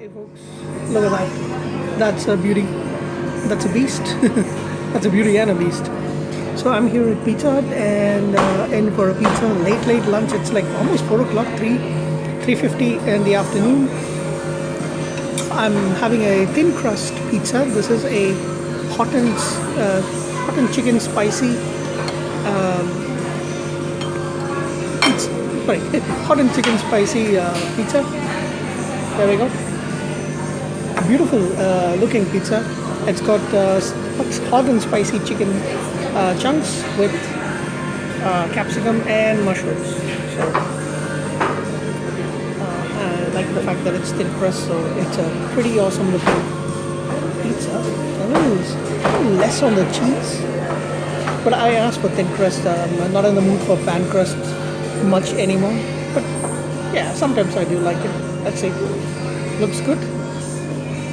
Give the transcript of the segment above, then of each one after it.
Hey folks, look at that. That's a beauty. That's a beast. That's a beauty and a beast. So I'm here at Pizza Hut and in for a pizza. Late lunch. It's like almost 4 o'clock, 3:50 in the afternoon. I'm having a thin crust pizza. This is a hot and chicken spicy. Sorry, hot and chicken spicy pizza. There we go. Beautiful looking pizza. It's got hot and spicy chicken chunks with capsicum and mushrooms. So I like the fact that it's thin crust, so it's a pretty awesome looking pizza. A little less on the cheese, but I asked for thin crust. I'm not in the mood for pan crust much anymore, but yeah, sometimes I do like it. Let's see. Looks good.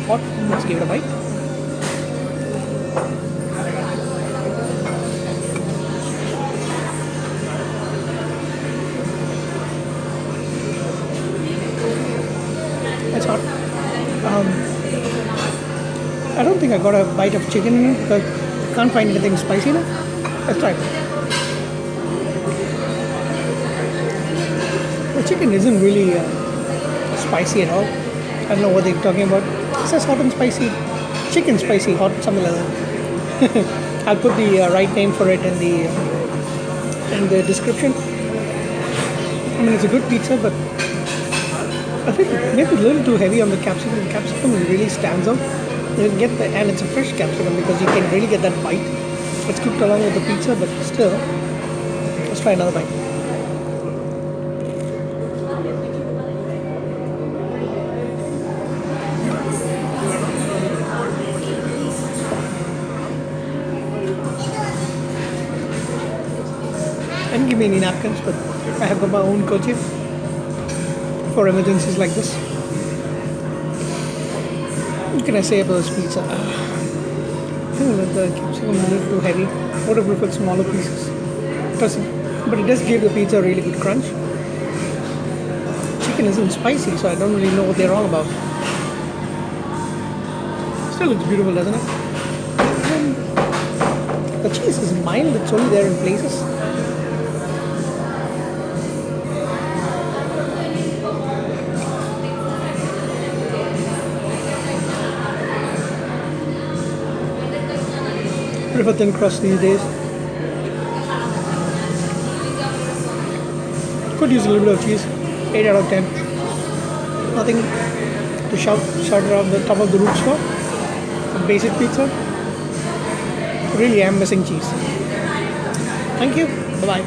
Hot. Let's give it a bite. It's hot. I don't think I got a bite of chicken in it because I can't find anything spicy in it. Let's try it. The chicken isn't really spicy at all. I don't know what they're talking about. It says hot and spicy, chicken spicy hot, something like that. I'll put the right name for it in the description. I mean, it's a good pizza, but I think maybe a little too heavy on the capsicum. The capsicum really stands out. You can get and it's a fresh capsicum because you can really get that bite. It's cooked along with the pizza, but still, let's try another bite. I didn't give me any napkins, but I have got my own kerchief for emergencies like this. What can I say about this pizza? I think that the capsicum is a little too heavy. I would have preferred smaller pieces. But it does give the pizza a really good crunch. Chicken isn't spicy, so I don't really know what they're all about. Still looks beautiful, doesn't it? The cheese is mild, it's only there in places. Prefer thin crust these days. Could use a little bit of cheese. 8 out of 10. Nothing to shout around the top of the roofs for. A basic pizza. Really am missing cheese. Thank you. Bye bye.